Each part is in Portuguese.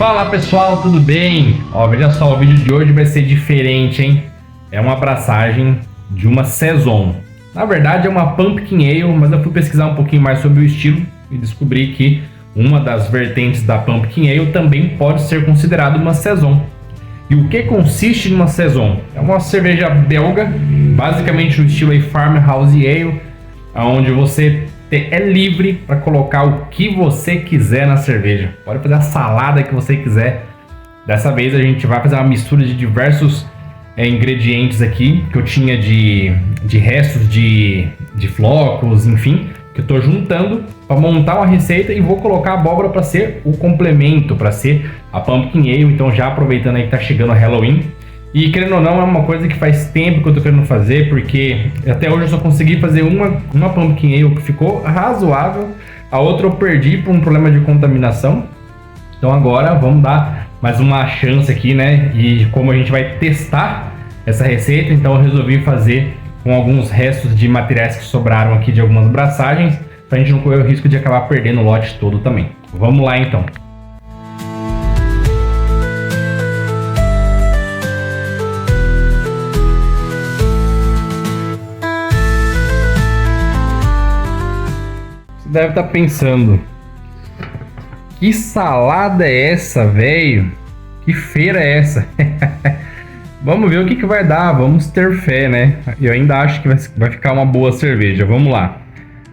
Fala pessoal, tudo bem? Ó, veja só, o vídeo de hoje vai ser diferente, hein? É uma abraçagem de uma Saison. Na verdade é uma Pumpkin Ale, mas eu fui pesquisar um pouquinho mais sobre o estilo e descobri que uma das vertentes da Pumpkin Ale também pode ser considerada uma Saison. E o que consiste numa Saison? É uma cerveja belga, basicamente no estilo aí Farmhouse Ale, onde você é livre para colocar o que você quiser na cerveja. Pode fazer a salada que você quiser. Dessa vez a gente vai fazer uma mistura de diversos ingredientes aqui, que eu tinha de restos de flocos, enfim, que eu estou juntando para montar uma receita e vou colocar a abóbora para ser o complemento, para ser a Pumpkin Ale. Então já aproveitando aí que tá chegando a Halloween. E querendo ou não, é uma coisa que faz tempo que eu tô querendo fazer, porque até hoje eu só consegui fazer uma Pumpkin Ale que ficou razoável, a outra eu perdi por um problema de contaminação. Então agora vamos dar mais uma chance aqui, né? E como a gente vai testar essa receita, então eu resolvi fazer com alguns restos de materiais que sobraram aqui de algumas braçagens, pra gente não correr o risco de acabar perdendo o lote todo também. Vamos lá então. Deve estar pensando, que salada é essa, velho? Que feira é essa? Vamos ver o que vai dar, vamos ter fé, né? Eu ainda acho que vai ficar uma boa cerveja. Vamos lá.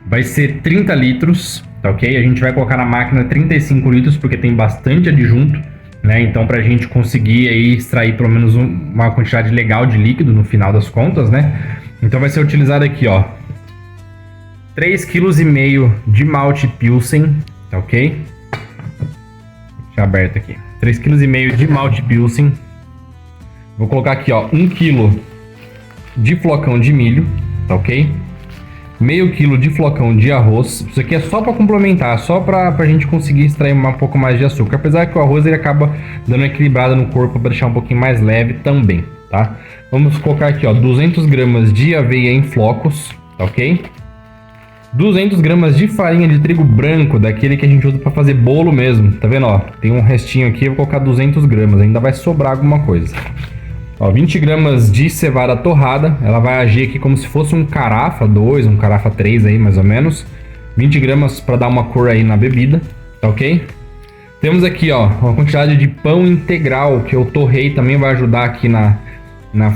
Vai ser 30 litros, tá ok? A gente vai colocar na máquina 35 litros, porque tem bastante adjunto, né? Então pra gente conseguir aí extrair pelo menos uma quantidade legal de líquido no final das contas, né? Então vai ser utilizado aqui, ó, 3,5 kg de malte Pilsen, tá ok? Deixa aberto aqui. 3,5 kg de malte Pilsen. Vou colocar aqui, ó, 1 kg de flocão de milho, tá ok? Meio quilo de flocão de arroz. Isso aqui é só para complementar, só para a gente conseguir extrair um pouco mais de açúcar. Apesar que o arroz ele acaba dando uma equilibrada no corpo para deixar um pouquinho mais leve também, tá? Vamos colocar aqui, ó, 200 gramas de aveia em flocos, tá ok? 200 gramas de farinha de trigo branco, daquele que a gente usa para fazer bolo mesmo, tá vendo, ó? Tem um restinho aqui, eu vou colocar 200 gramas, ainda vai sobrar alguma coisa. Ó, 20 gramas de cevada torrada, ela vai agir aqui como se fosse um carafa 2, um carafa 3 aí, mais ou menos. 20 gramas para dar uma cor aí na bebida, tá ok? Temos aqui, ó, uma quantidade de pão integral, que eu torrei, também vai ajudar aqui na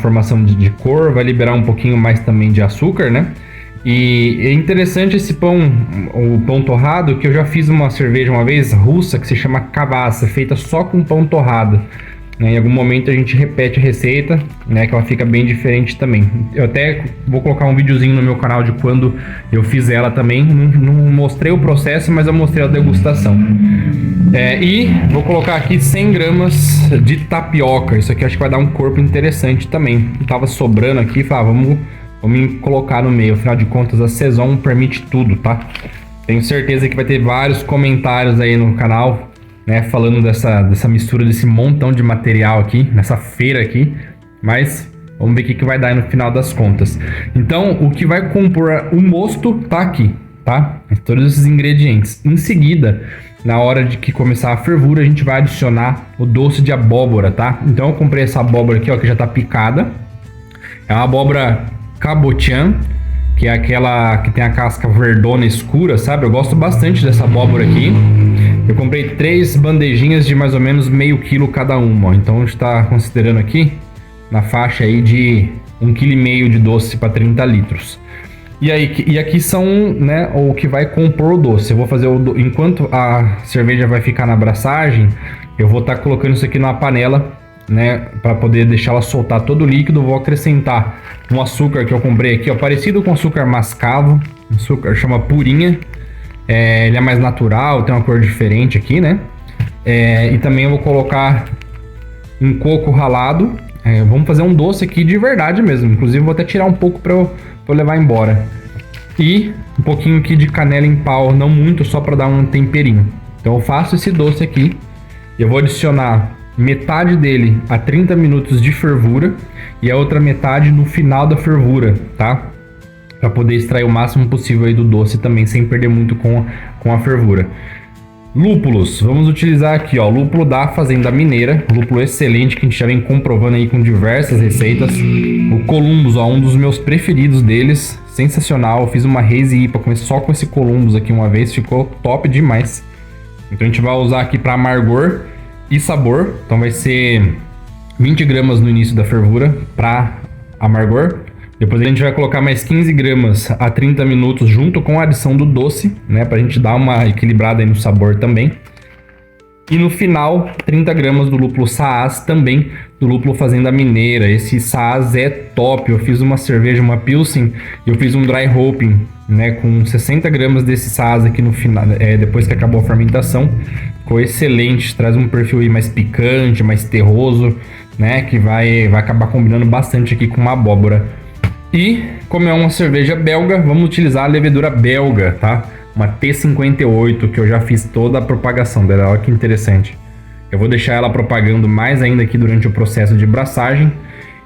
formação de cor, vai liberar um pouquinho mais também de açúcar, né? E é interessante esse pão, o pão torrado, que eu já fiz uma cerveja uma vez russa que se chama Kvass, feita só com pão torrado, né? Em algum momento a gente repete a receita, né, que ela fica bem diferente também. Eu até vou colocar um videozinho no meu canal de quando eu fiz ela também. Não mostrei o processo, mas eu mostrei a degustação. E vou colocar aqui 100 gramas de tapioca. Isso aqui acho que vai dar um corpo interessante também. Tava sobrando aqui, falei, vamos colocar no meio. Afinal de contas, a Saison permite tudo, tá? Tenho certeza que vai ter vários comentários aí no canal, né, falando dessa mistura, desse montão de material aqui, nessa feira aqui. Mas vamos ver o que vai dar no final das contas. Então, o que vai compor o mosto tá aqui, tá? Todos esses ingredientes. Em seguida, na hora de que começar a fervura, a gente vai adicionar o doce de abóbora, tá? Então, eu comprei essa abóbora aqui, ó, que já tá picada. É uma abóbora cabotian, que é aquela que tem a casca verdona escura, sabe? Eu gosto bastante dessa abóbora aqui. Eu comprei 3 bandejinhas de mais ou menos meio quilo cada uma, ó. Então a gente está considerando aqui na faixa aí de 1,5 kg de doce para 30 litros. E aqui são, né, o que vai compor o doce. Eu vou fazer enquanto a cerveja vai ficar na abraçagem, eu vou estar colocando isso aqui numa panela, né, para poder deixar ela soltar todo o líquido. Vou acrescentar um açúcar que eu comprei aqui, ó, parecido com açúcar mascavo, açúcar chama purinha. Ele é mais natural, tem uma cor diferente aqui, né? E também eu vou colocar um coco ralado. Vamos fazer um doce aqui de verdade mesmo. Inclusive vou até tirar um pouco para eu levar embora. E um pouquinho aqui de canela em pau, não muito, só para dar um temperinho. Então eu faço esse doce aqui e eu vou adicionar metade dele a 30 minutos de fervura e a outra metade no final da fervura, tá? Para poder extrair o máximo possível aí do doce também, sem perder muito com a fervura. Lúpulos, vamos utilizar aqui, ó, lúpulo da Fazenda Mineira, lúpulo excelente que a gente já vem comprovando aí com diversas receitas. O Columbus, ó, um dos meus preferidos deles, sensacional. Eu fiz uma Hazy IPA só com esse Columbus aqui uma vez, ficou top demais. Então a gente vai usar aqui para amargor e sabor, então vai ser 20 gramas no início da fervura para amargor. Depois a gente vai colocar mais 15 gramas a 30 minutos junto com a adição do doce, né? Pra gente dar uma equilibrada aí no sabor também. E no final, 30 gramas do lúpulo Saaz, também do lúpulo Fazenda Mineira. Esse Saaz é top. Eu fiz uma cerveja, uma Pilsen, e eu fiz um dry hopping, né? Com 60 gramas desse Saaz aqui no final, depois que acabou a fermentação. Ficou excelente, traz um perfil aí mais picante, mais terroso, né? Que vai acabar combinando bastante aqui com uma abóbora. E, como é uma cerveja belga, vamos utilizar a levedura belga, tá? Uma T58, que eu já fiz toda a propagação dela, olha que interessante. Eu vou deixar ela propagando mais ainda aqui durante o processo de braçagem.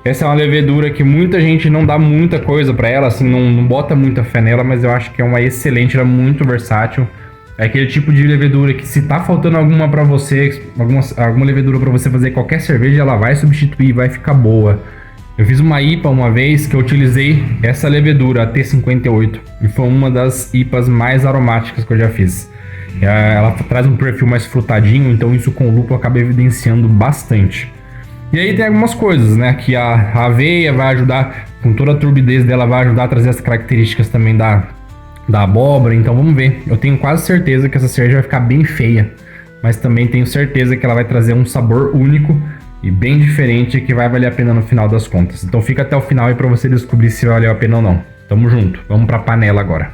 Essa é uma levedura que muita gente não dá muita coisa para ela, assim, não bota muita fé nela, mas eu acho que é uma excelente, ela é muito versátil. É aquele tipo de levedura que se tá faltando alguma para você, alguma levedura para você fazer qualquer cerveja, ela vai substituir, vai ficar boa. Eu fiz uma IPA uma vez que eu utilizei essa levedura, a T58, e foi uma das IPAs mais aromáticas que eu já fiz. Ela traz um perfil mais frutadinho, então isso com o lúpulo acaba evidenciando bastante. E aí tem algumas coisas, né, que a aveia vai ajudar, com toda a turbidez dela, vai ajudar a trazer as características também da abóbora, então vamos ver. Eu tenho quase certeza que essa cerveja vai ficar bem feia, mas também tenho certeza que ela vai trazer um sabor único e bem diferente que vai valer a pena no final das contas. Então fica até o final aí para você descobrir se valeu a pena ou não. Tamo junto, vamos para a panela agora.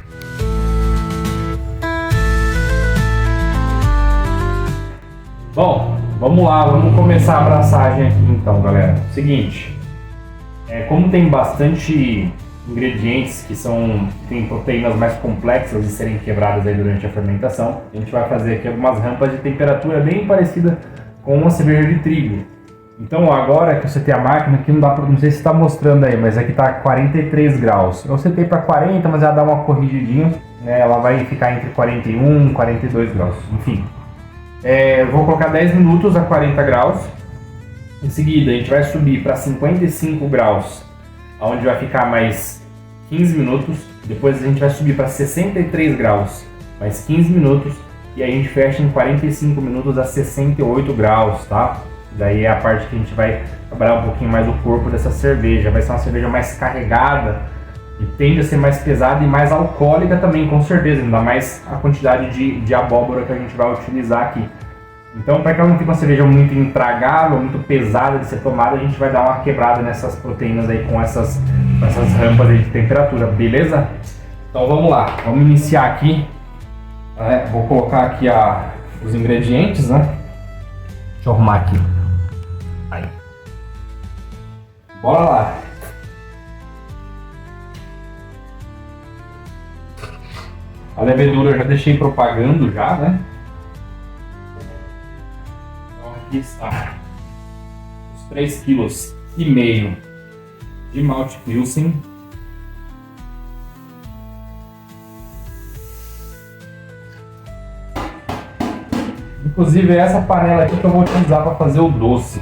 Bom, vamos lá, vamos começar a abraçagem aqui então, galera. Seguinte, como tem bastante ingredientes que tem proteínas mais complexas de serem quebradas aí durante a fermentação, a gente vai fazer aqui algumas rampas de temperatura bem parecida com uma cerveja de trigo. Então agora que eu setei a máquina, aqui não sei se está mostrando aí, mas aqui está 43 graus. Eu setei para 40, mas ela dá uma corrigidinha, né? Ela vai ficar entre 41 e 42 graus, enfim. Eu vou colocar 10 minutos a 40 graus. Em seguida a gente vai subir para 55 graus, onde vai ficar mais 15 minutos. Depois a gente vai subir para 63 graus, mais 15 minutos. E aí a gente fecha em 45 minutos a 68 graus, tá? Daí é a parte que a gente vai trabalhar um pouquinho mais o corpo dessa cerveja. Vai ser uma cerveja mais carregada e tende a ser mais pesada e mais alcoólica também, com certeza. Ainda mais a quantidade de abóbora que a gente vai utilizar aqui. Então, para que ela não fique uma cerveja muito intragável, muito pesada de ser tomada, a gente vai dar uma quebrada nessas proteínas aí com essas rampas aí de temperatura, beleza? Então vamos lá, vamos iniciar aqui. Vou colocar aqui os ingredientes, né? Deixa eu arrumar aqui. Aí. Bora lá. A levedura eu já deixei propagando já, né? Então aqui está os 3,5 kg de malte Pilsen. Inclusive é essa panela aqui que eu vou utilizar para fazer o doce.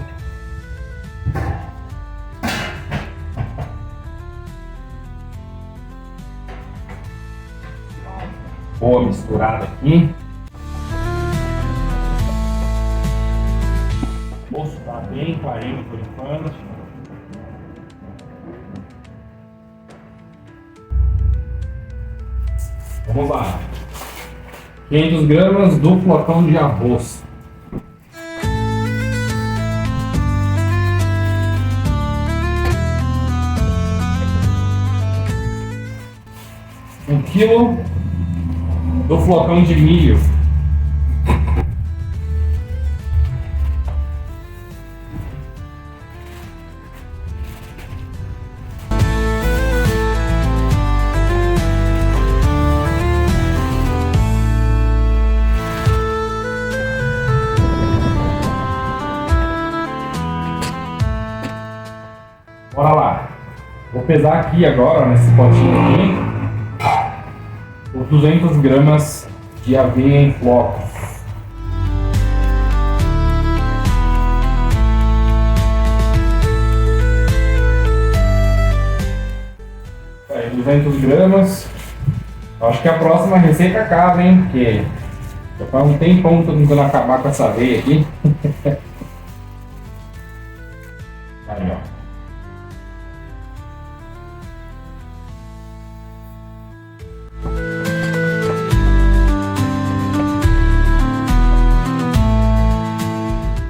Boa misturada aqui. O moço está bem clarinho por enquanto. Vamos lá. 500 gramas do flocão de arroz. Um quilo do flocão de milho. Bora lá. Vou pesar aqui agora, nesse potinho aqui, os 200 gramas de aveia em flocos. 200 gramas. Acho que a próxima receita acaba, hein? Porque já faz um tempão que eu tô tentando acabar com essa veia aqui. Aí, ó.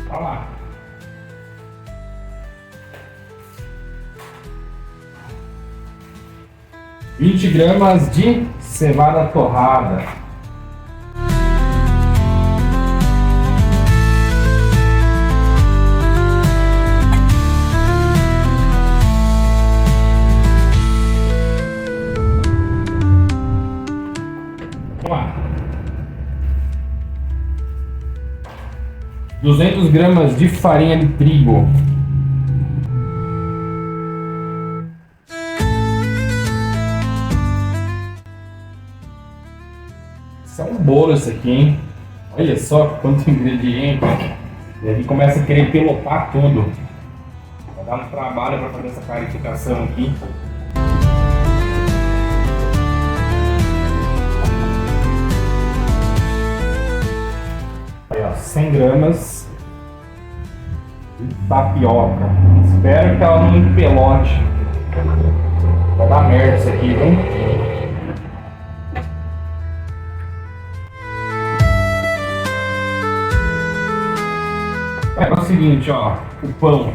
Olha lá. Vinte gramas de cevada torrada. Vamos lá. 200 gramas de farinha de trigo. Isso é um bolo isso aqui, hein? Olha só quanto ingrediente. E aí começa a querer pelotar tudo. Vai dar um trabalho para fazer essa clarificação aqui. Aí, ó, 100 gramas de tapioca. Espero que ela não empelote. Vai dar merda isso aqui, viu? É o seguinte, ó, o pão,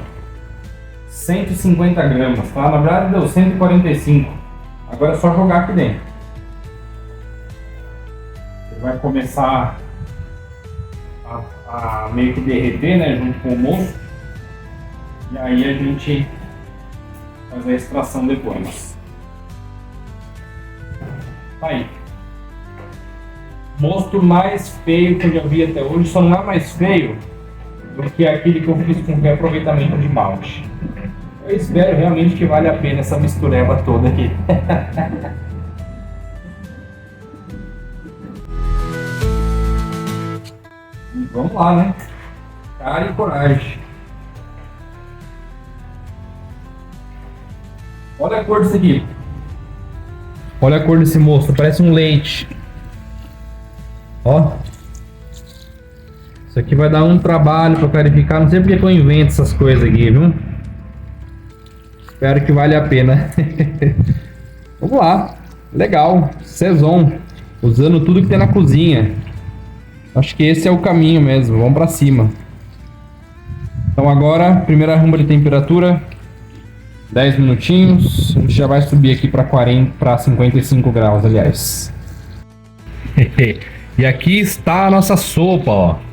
150 gramas, tá? Na verdade deu 145, agora é só jogar aqui dentro. Ele vai começar a meio que derreter, né, junto com o mosto, e aí a gente faz a extração depois. Tá aí. Mosto mais feio que eu já vi até hoje, só não é mais feio do que aquele que eu fiz com reaproveitamento de malte. Eu espero realmente que vale a pena essa mistureba toda aqui. E vamos lá, né? Cara e coragem. Olha a cor disso aqui. Olha a cor desse moço, parece um leite. Ó. Isso aqui vai dar um trabalho para clarificar, não sei porque que eu invento essas coisas aqui, viu? Espero que vale a pena. Vamos lá, legal, Saison, usando tudo que tem na cozinha. Acho que esse é o caminho mesmo, vamos para cima. Então agora, primeira rampa de temperatura, 10 minutinhos, a gente já vai subir aqui para 55 graus, aliás. E aqui está a nossa sopa, ó.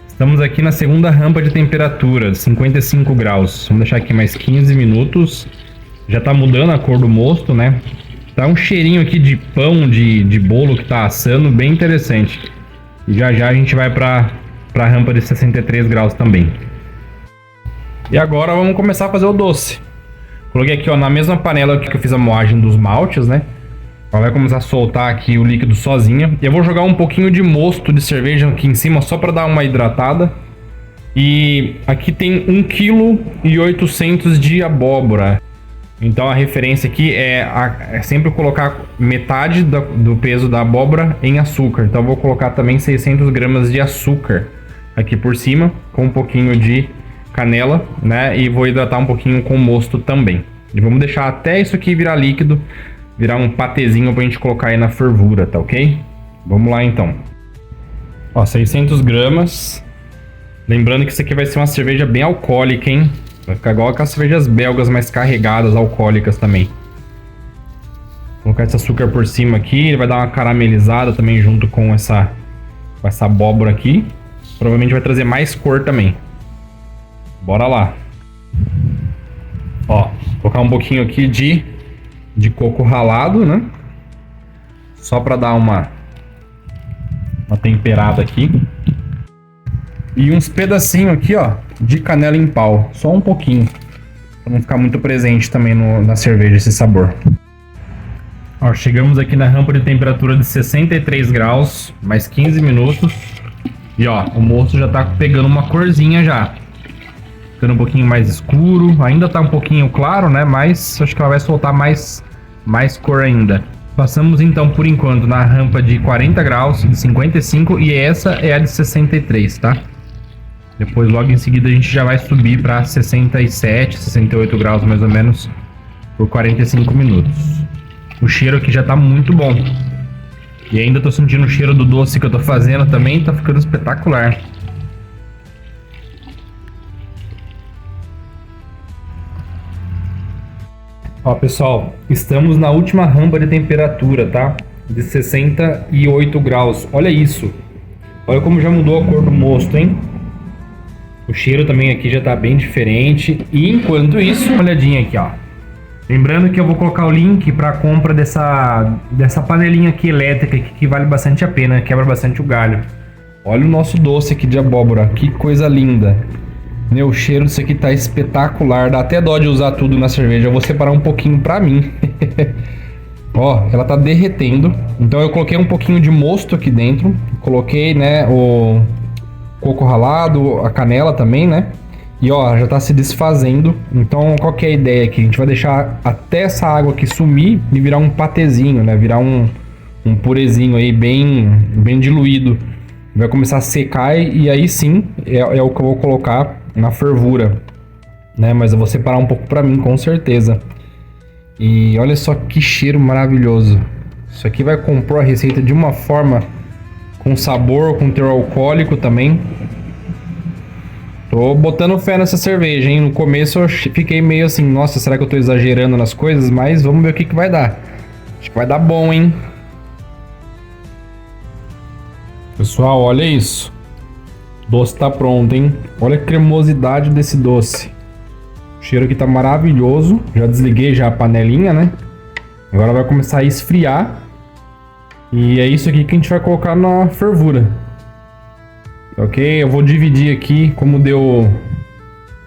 Estamos aqui na segunda rampa de temperatura, 55 graus. Vamos deixar aqui mais 15 minutos. Já tá mudando a cor do mosto, né? Tá um cheirinho aqui de pão, de bolo que tá assando, bem interessante. E já já a gente vai pra rampa de 63 graus também. E agora vamos começar a fazer o doce. Coloquei aqui, ó, na mesma panela que eu fiz a moagem dos maltes, né? Ela vai começar a soltar aqui o líquido sozinha. E eu vou jogar um pouquinho de mosto de cerveja aqui em cima, só para dar uma hidratada. E aqui tem 1,8 kg de abóbora. Então a referência aqui é sempre colocar metade do peso da abóbora em açúcar. Então eu vou colocar também 600 gramas de açúcar aqui por cima, com um pouquinho de canela, né? E vou hidratar um pouquinho com mosto também. E vamos deixar até isso aqui virar líquido, virar um patezinho pra gente colocar aí na fervura, tá ok? Vamos lá então. Ó, 600 gramas. Lembrando que isso aqui vai ser uma cerveja bem alcoólica, hein? Vai ficar igual aquelas cervejas belgas mais carregadas, alcoólicas também. Vou colocar esse açúcar por cima aqui, ele vai dar uma caramelizada também junto com essa abóbora aqui. Provavelmente vai trazer mais cor também. Bora lá. Ó, vou colocar um pouquinho aqui de coco ralado, né? Só para dar uma temperada aqui. E uns pedacinhos aqui, ó, de canela em pau. Só um pouquinho. Para não ficar muito presente também na cerveja esse sabor. Ó, chegamos aqui na rampa de temperatura de 63 graus. Mais 15 minutos. E ó, o moço já tá pegando uma corzinha já. Ficando um pouquinho mais escuro. Ainda tá um pouquinho claro, né? Mas acho que ela vai soltar mais mais cor ainda. Passamos então por enquanto na rampa de 40 graus, de 55, e essa é a de 63, tá? Depois logo em seguida a gente já vai subir para 67, 68 graus mais ou menos por 45 minutos. O cheiro aqui já tá muito bom. E ainda tô sentindo o cheiro do doce que eu tô fazendo também, tá ficando espetacular. Ó, pessoal, estamos na última rampa de temperatura, tá? De 68 graus. Olha isso. Olha como já mudou a cor do mosto, hein? O cheiro também aqui já tá bem diferente. E enquanto isso, uma olhadinha aqui, ó. Lembrando que eu vou colocar o link para compra dessa panelinha aqui elétrica que vale bastante a pena, quebra bastante o galho. Olha o nosso doce aqui de abóbora, que coisa linda. Meu, o cheiro disso aqui tá espetacular, dá até dó de usar tudo na cerveja. Eu vou separar um pouquinho pra mim. Ó, ela tá derretendo. Então eu coloquei um pouquinho de mosto aqui dentro. Coloquei, né, o coco ralado, a canela também, né? E ó, já tá se desfazendo. Então qual que é a ideia aqui? A gente vai deixar até essa água aqui sumir e virar um patezinho, né? Virar um purezinho aí bem diluído. Vai começar a secar e aí sim é o que eu vou colocar na fervura, né? Mas eu vou separar um pouco pra mim, com certeza. E olha só que cheiro maravilhoso. Isso aqui vai compor a receita de uma forma com sabor, com teor alcoólico também. Tô botando fé nessa cerveja, hein? No começo eu fiquei meio assim, nossa, será que eu tô exagerando nas coisas? Mas vamos ver o que vai dar. Acho que vai dar bom, hein? Pessoal, olha isso. O doce tá pronto, hein? Olha a cremosidade desse doce. O cheiro aqui tá maravilhoso. Já desliguei já a panelinha, né? Agora vai começar a esfriar. E é isso aqui que a gente vai colocar na fervura. Ok? Eu vou dividir aqui, como deu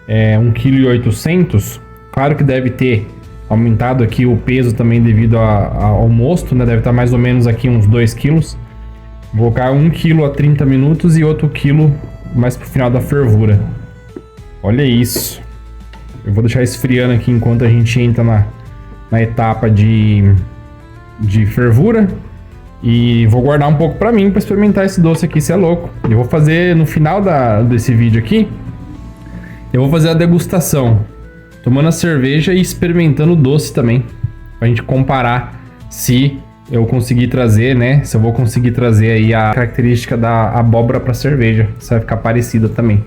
1,8 kg. Claro que deve ter aumentado aqui o peso também devido ao mosto, né? Deve estar mais ou menos aqui uns 2 kg. Vou colocar 1 kg a 30 minutos e outro quilo mais pro final da fervura. Olha isso. Eu vou deixar esfriando aqui enquanto a gente entra na etapa de fervura. E vou guardar um pouco pra mim pra experimentar esse doce aqui, se é louco. Eu vou fazer no final desse vídeo aqui. Eu vou fazer a degustação, tomando a cerveja e experimentando o doce também, pra gente comparar se eu conseguir trazer, né? Se eu vou conseguir trazer aí a característica da abóbora pra cerveja. Se vai ficar parecida também.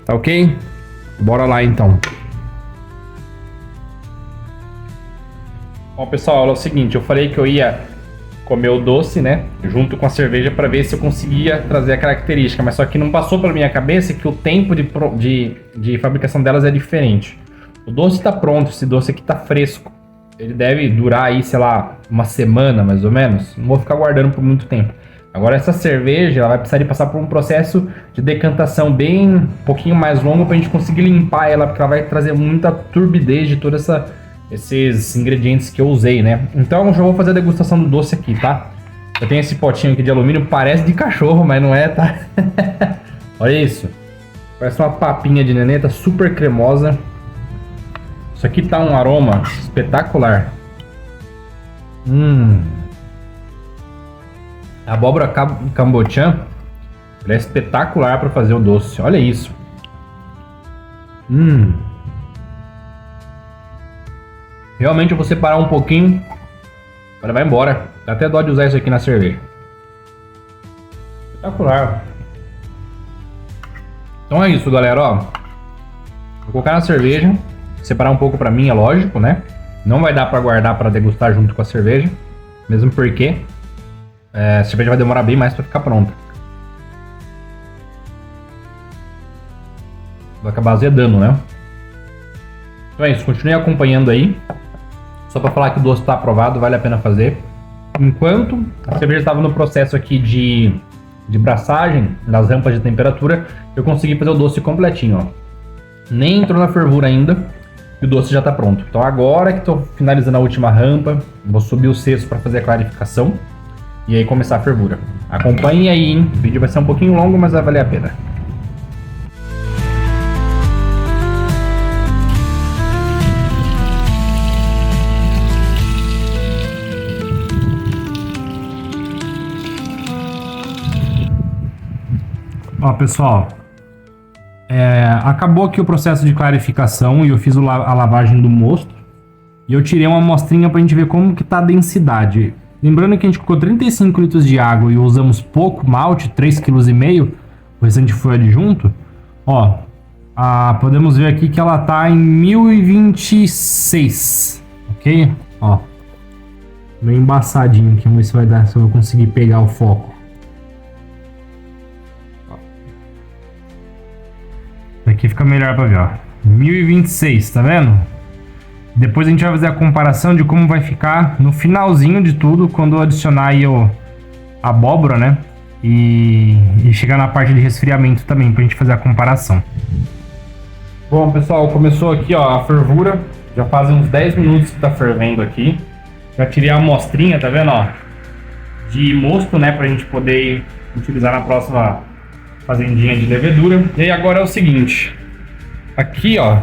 Tá ok? Bora lá então. Bom, pessoal, é o seguinte. Eu falei que eu ia comer o doce, né? Junto com a cerveja pra ver se eu conseguia trazer a característica. Mas só que não passou pela minha cabeça que o tempo de fabricação delas é diferente. O doce tá pronto. Esse doce aqui tá fresco. Ele deve durar aí, sei lá, uma semana mais ou menos. Não vou ficar guardando por muito tempo. Agora essa cerveja, ela vai precisar de passar por um processo de decantação bem um pouquinho mais longo pra gente conseguir limpar ela, porque ela vai trazer muita turbidez de todos esses ingredientes que eu usei, né? Então eu já vou fazer a degustação do doce aqui, tá? Eu tenho esse potinho aqui de alumínio, parece de cachorro, mas não é, tá? Olha isso. Parece uma papinha de nenê, tá super cremosa. Isso aqui tá um aroma espetacular. A abóbora cambotiã, ela é espetacular para fazer o doce. Olha isso. Realmente eu vou separar um pouquinho para levar embora. Dá até dó de usar isso aqui na cerveja. Espetacular. Então é isso, galera, ó. Vou colocar na cerveja. Separar um pouco pra mim, é lógico, né? Não vai dar pra guardar pra degustar junto com a cerveja. Mesmo porque a cerveja vai demorar bem mais pra ficar pronta. Vai acabar azedando, né? Então é isso, continue acompanhando aí. Só pra falar que o doce tá aprovado, vale a pena fazer. Enquanto a cerveja estava no processo aqui de braçagem, das rampas de temperatura, eu consegui fazer o doce completinho, ó. Nem entrou na fervura ainda. E o doce já tá pronto. Então agora que tô finalizando a última rampa, vou subir o cesto para fazer a clarificação e aí começar a fervura. Acompanhe aí, hein? O vídeo vai ser um pouquinho longo, mas vai valer a pena. Ó, pessoal, acabou aqui o processo de clarificação e eu fiz a lavagem do mosto. E eu tirei uma amostrinha pra gente ver como que tá a densidade. Lembrando que a gente colocou 35 litros de água e usamos pouco malte, 3,5 kg, o restante foi adjunto. Ó, podemos ver aqui que ela tá em 1026, ok? Ó, meio embaçadinho aqui, vamos ver se vai dar, se eu vou conseguir pegar o foco. Aqui fica melhor pra ver, ó. 1026, tá vendo? Depois a gente vai fazer a comparação de como vai ficar no finalzinho de tudo, quando eu adicionar aí a abóbora, né? E chegar na parte de resfriamento também, pra gente fazer a comparação. Bom, pessoal, começou aqui, ó, a fervura. Já fazem uns 10 minutos que tá fervendo aqui. Já tirei a amostrinha, tá vendo, ó? De mosto, né? Pra gente poder utilizar na próxima fazendinha de levedura. E aí agora é o seguinte. Aqui, ó.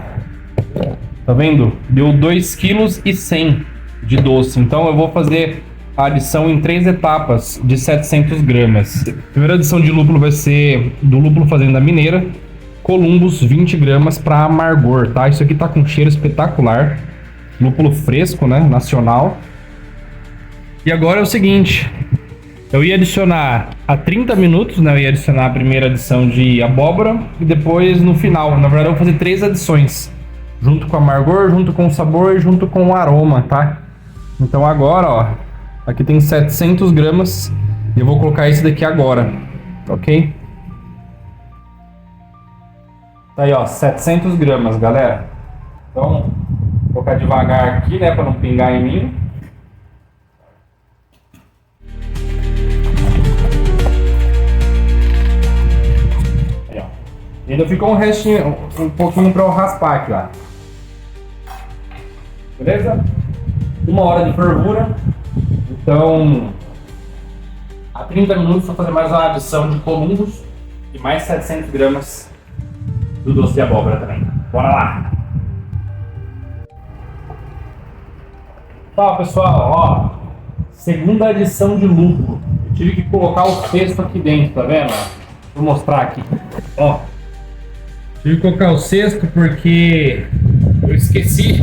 Tá vendo? Deu 2,1 kg de doce. Então eu vou fazer a adição em 3 etapas de 700 gramas. A primeira adição de lúpulo vai ser do lúpulo Fazenda Mineira. Columbus, 20 gramas para amargor, tá? Isso aqui tá com cheiro espetacular. Lúpulo fresco, né? Nacional. E agora é o seguinte. Eu ia adicionar a 30 minutos, né? Eu ia adicionar a primeira adição de abóbora. E depois no final. Na verdade eu vou fazer 3 adições. Junto com o amargor, junto com o sabor e junto com o aroma, tá? Então agora, ó, aqui tem 700 gramas e eu vou colocar esse daqui agora, ok? Tá aí, ó, 700 gramas, galera. Então, vou colocar devagar aqui, né, pra não pingar em mim. Aí, ó. E ainda ficou um restinho, um pouquinho pra eu raspar aqui, ó. Beleza? 1 hora de fervura. Então, a 30 minutos vou fazer mais uma adição de columbus e mais 700 gramas do doce de abóbora também. Bora lá! Fala, pessoal, ó, segunda adição de lúpulo. Eu tive que colocar o cesto aqui dentro, tá vendo? Vou mostrar aqui. Ó, tive que colocar o cesto porque eu esqueci.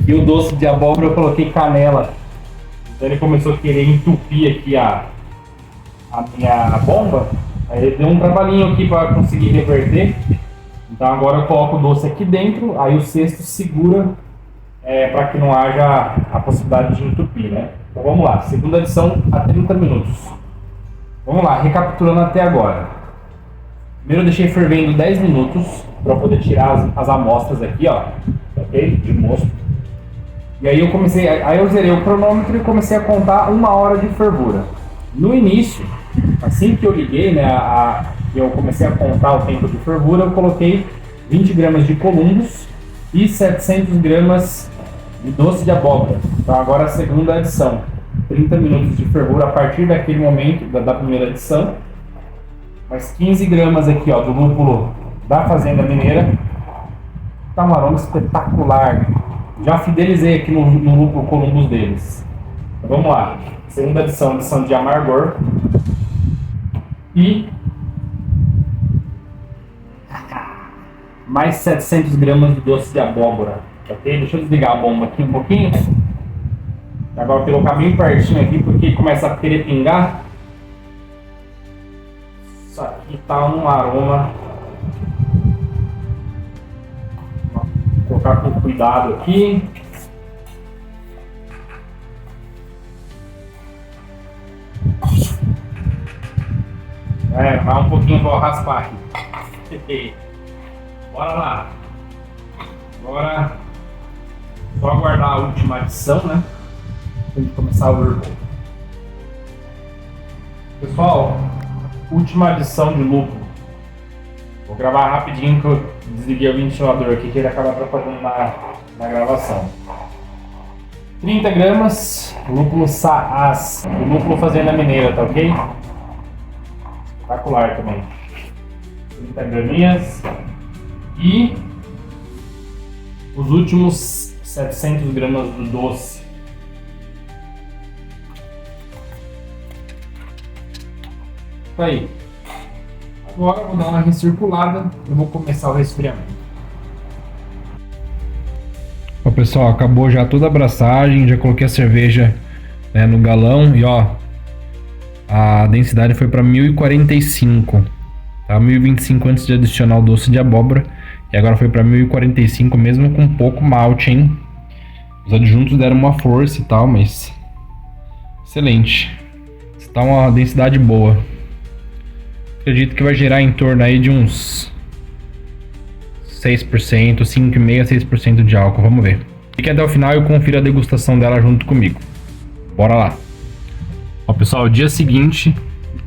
E o doce de abóbora eu coloquei canela. Então ele começou a querer entupir aqui a minha bomba. Aí ele deu um trabalhinho aqui para conseguir reverter. Então agora eu coloco o doce aqui dentro. Aí o cesto segura para que não haja a possibilidade de entupir, né? Então vamos lá. Segunda adição a 30 minutos. Vamos lá, recapitulando até agora. Primeiro eu deixei fervendo 10 minutos para poder tirar as amostras aqui, ó. Ok? De mosto. E aí eu zerei o cronômetro e comecei a contar 1 hora de fervura. No início, assim que eu liguei, né, eu comecei a contar o tempo de fervura, eu coloquei 20 gramas de columbus e 700 gramas de doce de abóbora. Então agora a segunda adição, 30 minutos de fervura a partir daquele momento, da primeira adição. Mais 15 gramas aqui, ó, do lúpulo da Fazenda Mineira. Tá um aroma espetacular. Já fidelizei aqui no lúpulo Columbus deles. Então, vamos lá. Segunda adição de amargor. E mais 700 gramas de doce de abóbora. Ok? Deixa eu desligar a bomba aqui um pouquinho. Agora eu vou colocar bem pertinho aqui porque começa a querer pingar. Isso aqui tá um aroma. Vou colocar com cuidado aqui. Vai um pouquinho para raspar aqui. Bora lá. Agora, só aguardar a última adição, né? Pra gente começar o hervor. Pessoal, última adição de lúpulo. Vou gravar rapidinho que eu desliguei o ventilador aqui que ele acaba atrapalhando na gravação. 30 gramas, lúpulo Saaz, o lúpulo Fazenda Mineira, tá ok? Espetacular também. 30 graminhas. E os últimos 700 gramas do doce. Isso aí. fora, vou dar uma recirculada e vou começar o resfriamento. Ó, pessoal, acabou já toda a abraçagem, já coloquei a cerveja, né, no galão e ó, a densidade foi para 1045, tá? 1025 antes de adicionar o doce de abóbora e agora foi para 1045 mesmo com pouco malte, hein? Os adjuntos deram uma força e tal, mas excelente. Está uma densidade boa. Acredito que vai gerar em torno aí de uns 6%, 5,5% a 6% de álcool. Vamos ver. Fique até o final e confira a degustação dela junto comigo. Bora lá. Ó, pessoal, dia seguinte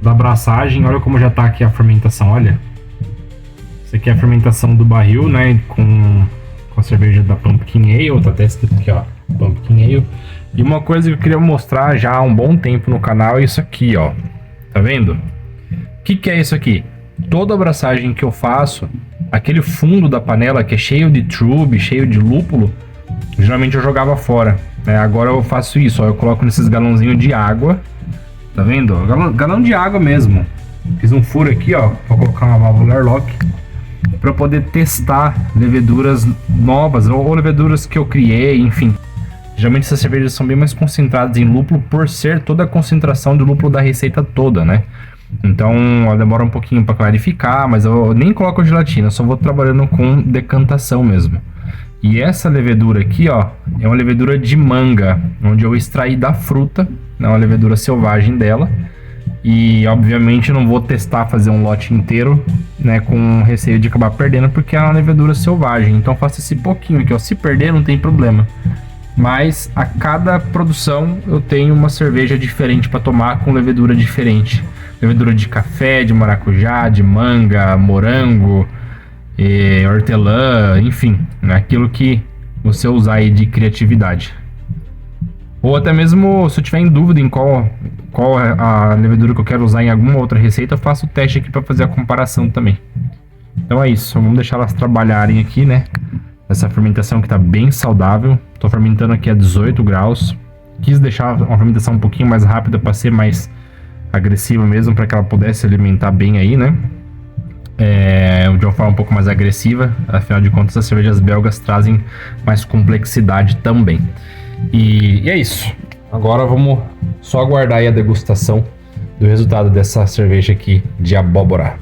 da abraçagem, olha como já tá aqui a fermentação, olha. Isso aqui é a fermentação do barril, né, com a cerveja da Pumpkin Ale, tá até escrito aqui, ó, Pumpkin Ale. E uma coisa que eu queria mostrar já há um bom tempo no canal é isso aqui, ó. Tá vendo? O que é isso aqui? Toda abraçagem que eu faço, aquele fundo da panela que é cheio de trube, cheio de lúpulo, geralmente eu jogava fora, né? Agora eu faço isso, ó, eu coloco nesses galãozinhos de água, tá vendo? Galão de água mesmo. Fiz um furo aqui, ó, pra colocar uma válvula airlock, para poder testar leveduras novas ou leveduras que eu criei, enfim. Geralmente essas cervejas são bem mais concentradas em lúpulo por ser toda a concentração de lúpulo da receita toda, né? Então ela demora um pouquinho para clarificar, mas eu nem coloco gelatina, só vou trabalhando com decantação mesmo. E essa levedura aqui, ó, é uma levedura de manga, onde eu extraí da fruta, né, uma levedura selvagem dela. E obviamente eu não vou testar fazer um lote inteiro, né, com receio de acabar perdendo, porque é uma levedura selvagem. Então eu faço esse pouquinho aqui, ó, se perder não tem problema. Mas a cada produção eu tenho uma cerveja diferente para tomar com levedura diferente. Levedura de café, de maracujá, de manga, morango, hortelã, enfim, né? Aquilo que você usar aí de criatividade. Ou até mesmo se eu tiver em dúvida em qual é a levedura que eu quero usar em alguma outra receita, eu faço o teste aqui para fazer a comparação também. Então é isso, vamos deixar elas trabalharem aqui, né? Essa fermentação que está bem saudável. Estou fermentando aqui a 18 graus. Quis deixar uma fermentação um pouquinho mais rápida para ser mais agressiva mesmo, para que ela pudesse alimentar bem aí, né? De uma forma um pouco mais agressiva. Afinal de contas, as cervejas belgas trazem mais complexidade também. E é isso. Agora vamos só aguardar aí a degustação do resultado dessa cerveja aqui de abóbora.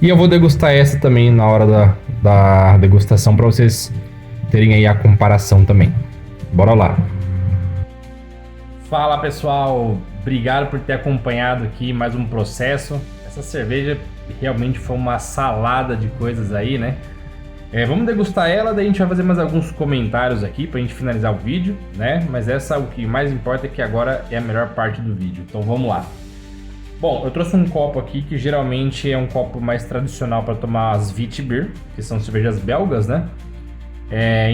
E eu vou degustar essa também na hora da degustação para vocês terem aí a comparação também. Bora lá. Fala pessoal, obrigado por ter acompanhado aqui mais um processo. Essa cerveja realmente foi uma salada de coisas aí, né? Vamos degustar ela, daí a gente vai fazer mais alguns comentários aqui pra gente finalizar o vídeo, né? Mas o que mais importa é que agora é a melhor parte do vídeo, então vamos lá. Bom, eu trouxe um copo aqui que geralmente é um copo mais tradicional para tomar as Witbier, que são cervejas belgas, né?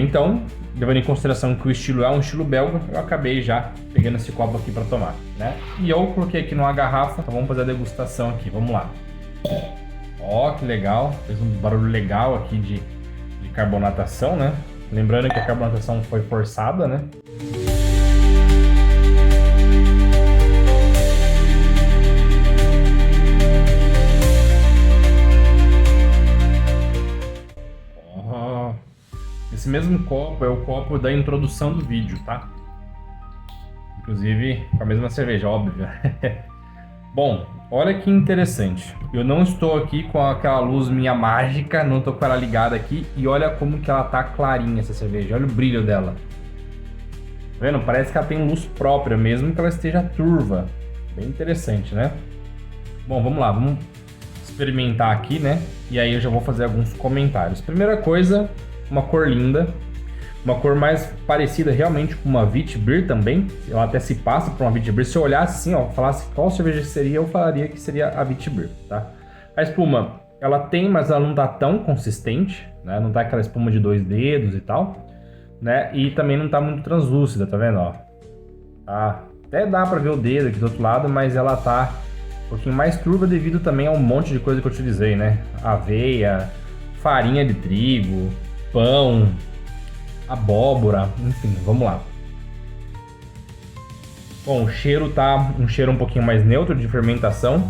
Então, levando em consideração que o estilo é um estilo belga, eu acabei já pegando esse copo aqui para tomar, né? E eu coloquei aqui numa garrafa, então vamos fazer a degustação aqui, vamos lá. Ó, que legal, fez um barulho legal aqui de carbonatação, né? Lembrando que a carbonatação foi forçada, né? Esse mesmo copo é o copo da introdução do vídeo, tá? Inclusive com a mesma cerveja, óbvio. Bom, olha que interessante. Eu não estou aqui com aquela luz minha mágica, não estou com ela ligada aqui. E olha como que ela tá clarinha, essa cerveja. Olha o brilho dela. Tá vendo? Parece que ela tem luz própria, mesmo que ela esteja turva. Bem interessante, né? Bom, vamos lá. Vamos experimentar aqui, né? E aí eu já vou fazer alguns comentários. Primeira coisa, uma cor linda. Uma cor mais parecida realmente com uma Witbier também. Ela até se passa por uma Witbier. Se eu olhasse assim, ó, falasse qual cerveja seria, eu falaria que seria a Witbier, tá? A espuma, ela tem, mas ela não tá tão consistente, né? Não tá aquela espuma de 2 dedos e tal, né? E também não tá muito translúcida, tá vendo, ó? Tá? Até dá pra ver o dedo aqui do outro lado, mas ela tá um pouquinho mais turva devido também a um monte de coisa que eu utilizei, né? Aveia, farinha de trigo, pão, abóbora, enfim, vamos lá. Bom, o cheiro tá um cheiro um pouquinho mais neutro de fermentação.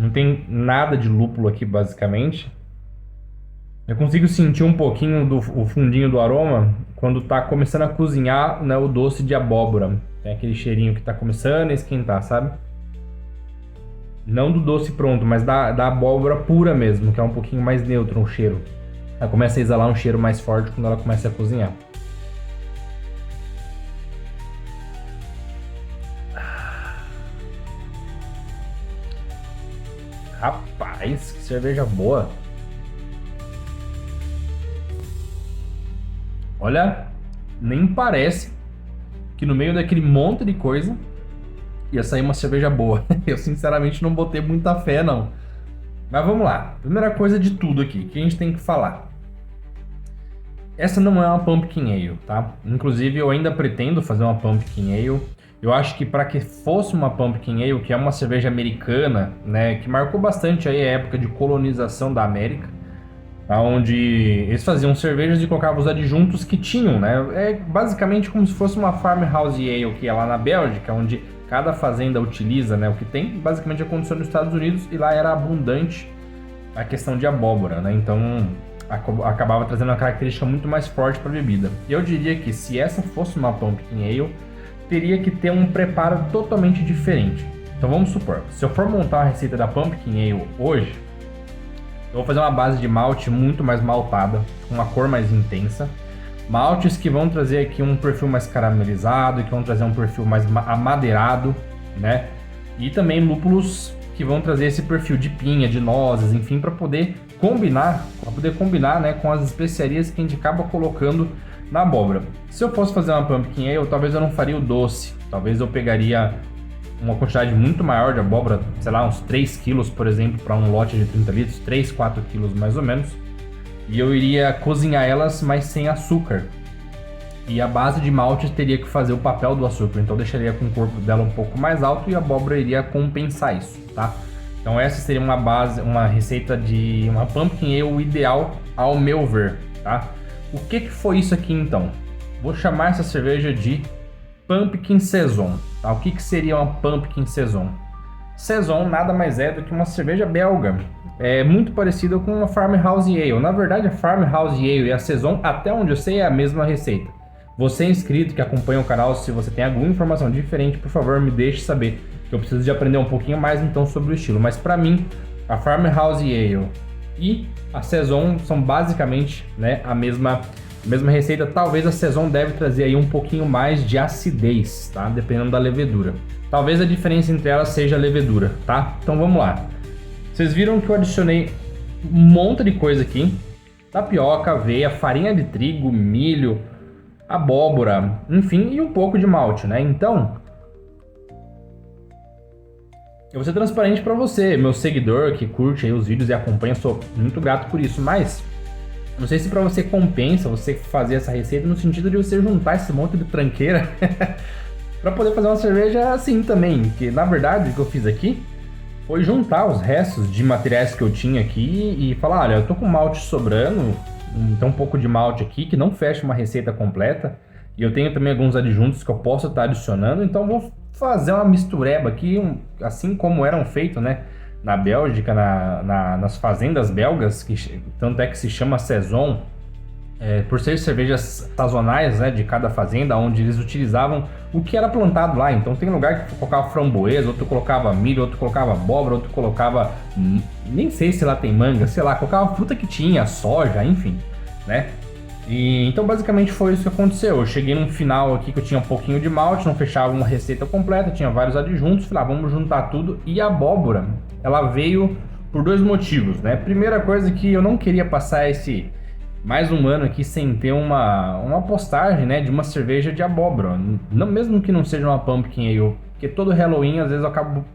Não tem nada de lúpulo aqui, basicamente. Eu consigo sentir um pouquinho o fundinho do aroma quando tá começando a cozinhar, né, o doce de abóbora. Tem aquele cheirinho que tá começando a esquentar, sabe? Não do doce pronto, mas da abóbora pura mesmo, que é um pouquinho mais neutro o cheiro. Ela começa a exalar um cheiro mais forte quando ela começa a cozinhar. Rapaz, que cerveja boa. Olha, nem parece que no meio daquele monte de coisa ia sair uma cerveja boa. Eu sinceramente não botei muita fé, não. Mas vamos lá. Primeira coisa de tudo aqui, que a gente tem que falar. Essa não é uma Pumpkin Ale, tá? Inclusive eu ainda pretendo fazer uma Pumpkin Ale. Eu acho que para que fosse uma Pumpkin Ale, que é uma cerveja americana, né, que marcou bastante aí a época de colonização da América, onde eles faziam cervejas e colocavam os adjuntos que tinham, né? É basicamente como se fosse uma Farmhouse Ale, que é lá na Bélgica, onde cada fazenda utiliza, né, o que tem. Basicamente aconteceu nos Estados Unidos e lá era abundante a questão de abóbora, né? Então acabava trazendo uma característica muito mais forte para a bebida. Eu diria que se essa fosse uma Pumpkin Ale, teria que ter um preparo totalmente diferente. Então vamos supor, se eu for montar a receita da Pumpkin Ale hoje, eu vou fazer uma base de malte muito mais maltada, com uma cor mais intensa. Maltes que vão trazer aqui um perfil mais caramelizado, que vão trazer um perfil mais amadeirado, né? E também lúpulos que vão trazer esse perfil de pinha, de nozes, enfim, para poder combinar, né, com as especiarias que a gente acaba colocando na abóbora. Se eu fosse fazer uma Pumpkin Ale, talvez eu não faria o doce. Talvez eu pegaria uma quantidade muito maior de abóbora, sei lá, uns 3 quilos, por exemplo, para um lote de 30 litros, 3, 4 quilos mais ou menos. E eu iria cozinhar elas, mas sem açúcar. E a base de malte teria que fazer o papel do açúcar, então eu deixaria com o corpo dela um pouco mais alto e a abóbora iria compensar isso, tá? Então essa seria uma base, uma receita de uma Pumpkin Ale ideal, ao meu ver, tá? O que foi isso aqui então? Vou chamar essa cerveja de Pumpkin Saison, tá? O que seria uma Pumpkin Saison? Saison nada mais é do que uma cerveja belga. É muito parecida com uma Farmhouse Ale. Na verdade, a Farmhouse Ale e a Saison, até onde eu sei, é a mesma receita. Você inscrito que acompanha o canal, se você tem alguma informação diferente, por favor, me deixe saber, que eu preciso de aprender um pouquinho mais então sobre o estilo. Mas para mim, a Farmhouse Ale e a Saison são basicamente, né, a mesma receita. Talvez a Saison deve trazer aí um pouquinho mais de acidez, tá? Dependendo da levedura. Talvez a diferença entre elas seja a levedura, tá? Então vamos lá. Vocês viram que eu adicionei um monte de coisa aqui. Tapioca, aveia, farinha de trigo, milho, abóbora, enfim, e um pouco de malte, né? Então, eu vou ser transparente para você, meu seguidor que curte aí os vídeos e acompanha, sou muito grato por isso, mas não sei se para você compensa você fazer essa receita no sentido de você juntar esse monte de tranqueira para poder fazer uma cerveja assim também, que na verdade o que eu fiz aqui foi juntar os restos de materiais que eu tinha aqui e falar, olha, eu tô com malte sobrando, então um pouco de malte aqui que não fecha uma receita completa, e eu tenho também alguns adjuntos que eu posso estar adicionando, então vou fazer uma mistureba aqui, assim como eram feitos, né, na Bélgica, nas fazendas belgas, que tanto é que se chama Saison, por ser cervejas sazonais, né, de cada fazenda, onde eles utilizavam o que era plantado lá. Então tem lugar que colocava framboesa, outro colocava milho, outro colocava abóbora, outro colocava, nem sei se lá tem manga, sei lá, colocava fruta que tinha, soja, enfim, né? E então basicamente foi isso que aconteceu. Eu cheguei num final aqui que eu tinha um pouquinho de malte, não fechava uma receita completa, tinha vários adjuntos, falei, vamos juntar tudo. E a abóbora, ela veio por dois motivos, né? Primeira coisa que eu não queria passar mais um ano aqui sem ter uma postagem, né, de uma cerveja de abóbora, não, mesmo que não seja uma Pumpkin Ale, porque todo Halloween às vezes eu acabo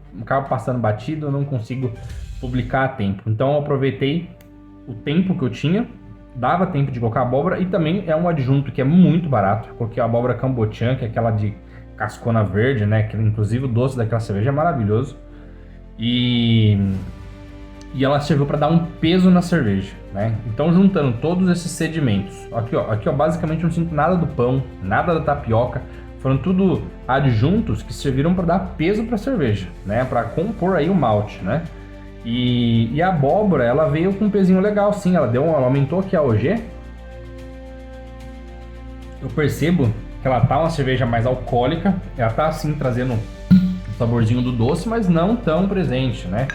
passando batido, eu não consigo publicar a tempo. Então eu aproveitei o tempo que eu tinha, dava tempo de colocar abóbora, e também é um adjunto que é muito barato. Eu coloquei a abóbora cambotian, que é aquela de cascona verde, né, que inclusive o doce daquela cerveja é maravilhoso, e ela serviu para dar um peso na cerveja, né? Então juntando todos esses sedimentos, aqui ó, basicamente não sinto nada do pão, nada da tapioca, foram tudo adjuntos que serviram para dar peso para a cerveja, né? Para compor aí o malte, né? E a abóbora, ela veio com um pezinho legal, sim. Ela aumentou aqui a OG. Eu percebo que ela tá uma cerveja mais alcoólica. Ela tá, assim, trazendo o saborzinho do doce, mas não tão presente, né?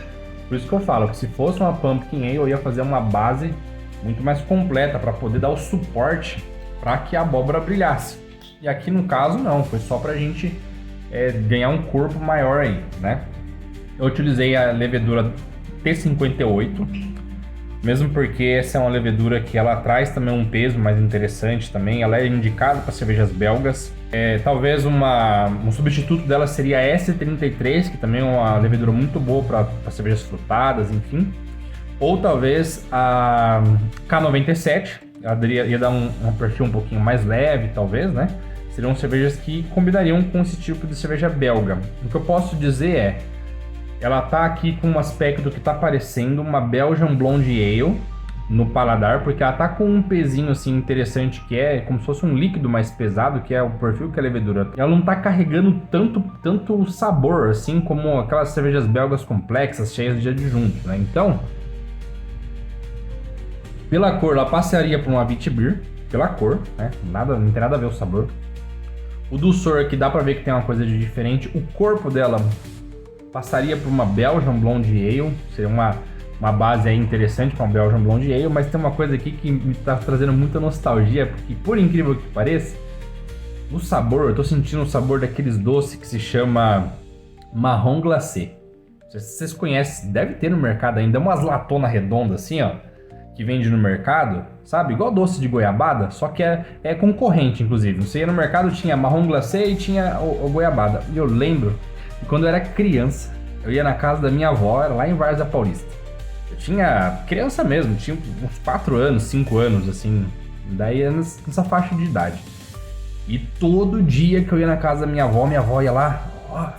Por isso que eu falo que se fosse uma Pumpkin Ale, eu ia fazer uma base muito mais completa para poder dar o suporte para que a abóbora brilhasse. E aqui no caso não, foi só pra gente ganhar um corpo maior aí, né? Eu utilizei a levedura T58, mesmo porque essa é uma levedura que ela traz também um peso mais interessante também. Ela é indicada para cervejas belgas. Talvez um substituto dela seria a S33, que também é uma levedura muito boa para cervejas frutadas, enfim. Ou talvez a K97, ela ia dar um perfil um pouquinho mais leve, talvez, né? Seriam cervejas que combinariam com esse tipo de cerveja belga. O que eu posso dizer ela tá aqui com um aspecto que tá parecendo uma Belgian Blonde Ale no paladar, porque ela tá com um pezinho assim interessante, que é como se fosse um líquido mais pesado, que é o perfil que a levedura. Ela não tá carregando tanto sabor, assim como aquelas cervejas belgas complexas, cheias de adjuntos, né? Então, pela cor, ela passaria por uma Witbier, pela cor, né? Não tem nada a ver o sabor. O dulçor aqui dá pra ver que tem uma coisa de diferente. O corpo dela passaria por uma Belgian Blonde Ale, seria uma base aí interessante para uma Belgian Blonde Ale, mas tem uma coisa aqui que me está trazendo muita nostalgia, porque por incrível que pareça, o sabor, eu tô sentindo o sabor daqueles doces que se chama marrom glacé. Vocês conhecem, deve ter no mercado ainda, umas latonas redondas assim, ó, que vende no mercado, sabe? Igual doce de goiabada, só que é concorrente, inclusive. Você ia no mercado, tinha marrom glacé e tinha o goiabada. E eu lembro que quando eu era criança, eu ia na casa da minha avó, era lá em Várzea Paulista. Eu tinha criança mesmo, tinha uns 4 anos, 5 anos, assim, daí nessa faixa de idade. E todo dia que eu ia na casa da minha avó ia lá,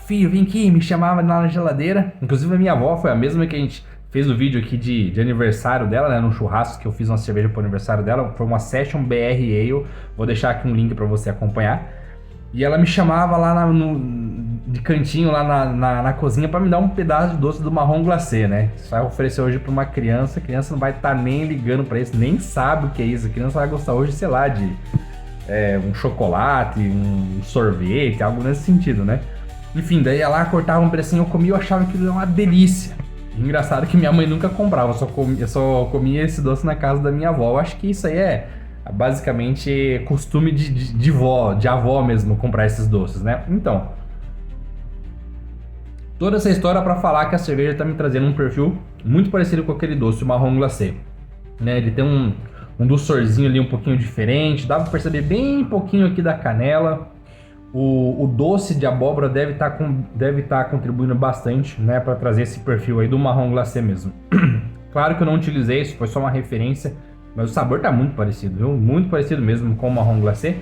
filho, vem aqui, me chamava lá na geladeira. Inclusive a minha avó foi a mesma que a gente fez o vídeo aqui de aniversário dela, né, no churrasco que eu fiz uma cerveja pro aniversário dela, foi uma Session BR Ale, vou deixar aqui um link para você acompanhar. E ela me chamava lá de cantinho, lá na cozinha, para me dar um pedaço de doce do marrom glacé, né? Isso vai oferecer hoje para uma criança, a criança não vai estar nem ligando para isso, nem sabe o que é isso. A criança vai gostar hoje, sei lá, de um chocolate, um sorvete, algo nesse sentido, né? Enfim, daí ia lá, cortava um precinho, eu comia, eu achava que era uma delícia. Engraçado que minha mãe nunca comprava, eu só comia esse doce na casa da minha avó. Eu acho que isso aí é basicamente costume de avó mesmo, comprar esses doces, né? Então, toda essa história para falar que a cerveja tá me trazendo um perfil muito parecido com aquele doce, o marrom glacé, né? Ele tem um dulçorzinho ali um pouquinho diferente, dá para perceber bem pouquinho aqui da canela. O doce de abóbora deve estar contribuindo bastante, né, para trazer esse perfil aí do marrom glacé mesmo. Claro que eu não utilizei isso, foi só uma referência, mas o sabor tá muito parecido, viu? Muito parecido mesmo com o marrom glacé.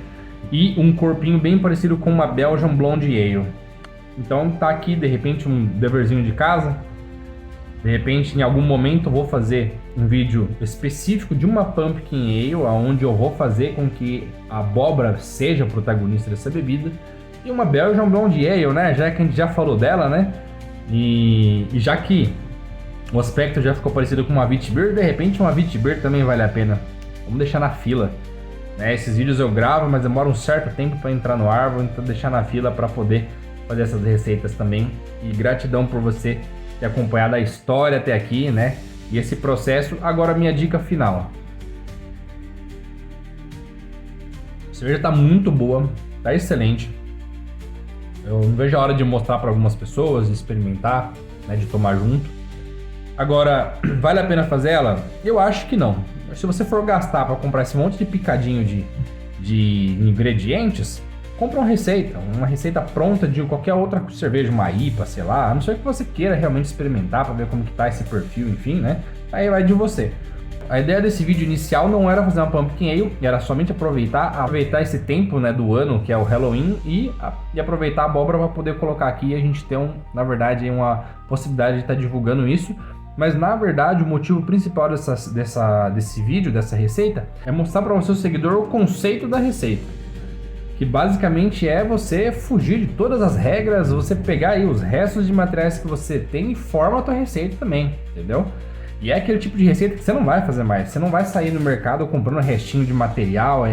E um corpinho bem parecido com uma Belgian Blonde Ale. Então tá aqui, de repente, um deverzinho de casa. De repente, em algum momento, eu vou fazer um vídeo específico de uma Pumpkin Ale, onde eu vou fazer com que a abóbora seja a protagonista dessa bebida. E uma Belgian Blonde Ale, né? Já que a gente já falou dela, né? E já que o aspecto já ficou parecido com uma Witbier, de repente uma Witbier também vale a pena. Vamos deixar na fila, né? Esses vídeos eu gravo, mas demora um certo tempo para entrar no ar, vou então deixar na fila para poder fazer essas receitas também. E gratidão por você ter acompanhado a história até aqui, né? E esse processo. Agora minha dica final. A cerveja tá muito boa, tá excelente. Eu não vejo a hora de mostrar para algumas pessoas, de experimentar, né, de tomar junto. Agora, vale a pena fazer ela? Eu acho que não. Se você for gastar para comprar esse monte de picadinho de ingredientes, compra uma receita pronta de qualquer outra cerveja, uma IPA, sei lá, a não ser que você queira realmente experimentar para ver como que tá esse perfil, enfim, né? Aí vai de você. A ideia desse vídeo inicial não era fazer uma Pumpkin Ale, era somente aproveitar esse tempo, né, do ano, que é o Halloween, e aproveitar a abóbora para poder colocar aqui e a gente ter, na verdade, uma possibilidade de estar divulgando isso. Mas, na verdade, o motivo principal desse vídeo, dessa receita, é mostrar para o seu seguidor o conceito da receita. que basicamente é você fugir de todas as regras, você pegar aí os restos de materiais que você tem e forma a tua receita também, entendeu? E é aquele tipo de receita que você não vai fazer mais, você não vai sair no mercado comprando restinho de material,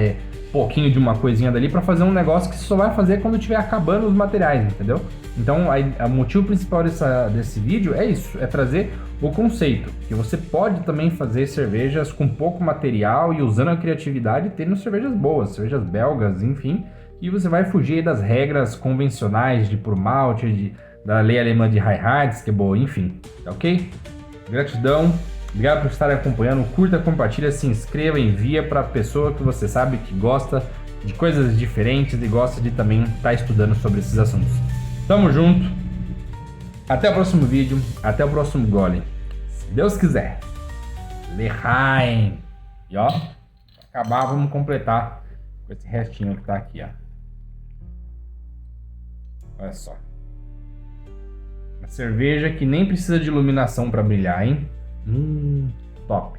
pouquinho de uma coisinha dali para fazer um negócio que você só vai fazer quando estiver acabando os materiais, entendeu? Então, o motivo principal desse vídeo é isso, é trazer o conceito, que você pode também fazer cervejas com pouco material e usando a criatividade, tendo cervejas boas, cervejas belgas, enfim, e você vai fugir das regras convencionais de puro malte, da lei alemã de Reinhardt, que é boa, enfim, tá ok? Gratidão, obrigado por estar acompanhando, curta, compartilha, se inscreva, envia para a pessoa que você sabe que gosta de coisas diferentes e gosta de também estar estudando sobre esses assuntos. Tamo junto, até o próximo vídeo, até o próximo gole, se Deus quiser. L'chaim! E ó, pra acabar, vamos completar com esse restinho que tá aqui, ó. Olha só. Uma cerveja que nem precisa de iluminação para brilhar, hein? Top.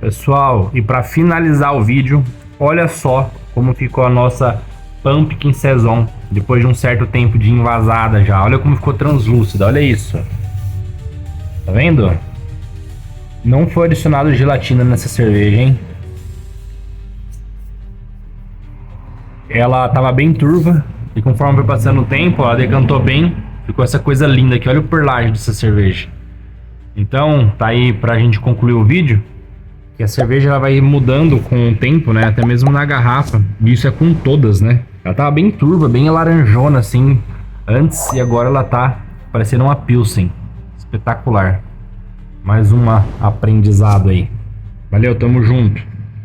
Pessoal, e para finalizar o vídeo, olha só como ficou a nossa Pumpkin Saison depois de um certo tempo de envasada já. Olha como ficou translúcida, olha isso. Tá vendo? Não foi adicionado gelatina nessa cerveja, hein? Ela tava bem turva e conforme foi passando o tempo, ela decantou bem. Ficou essa coisa linda aqui, olha o perlage dessa cerveja. Então, tá aí pra gente concluir o vídeo, que a cerveja ela vai mudando com o tempo, né? Até mesmo na garrafa. E isso é com todas, né? Ela tava bem turva, bem laranjona assim antes, e agora ela tá parecendo uma Pilsen. Espetacular. Mais um aprendizado aí. Valeu, tamo junto.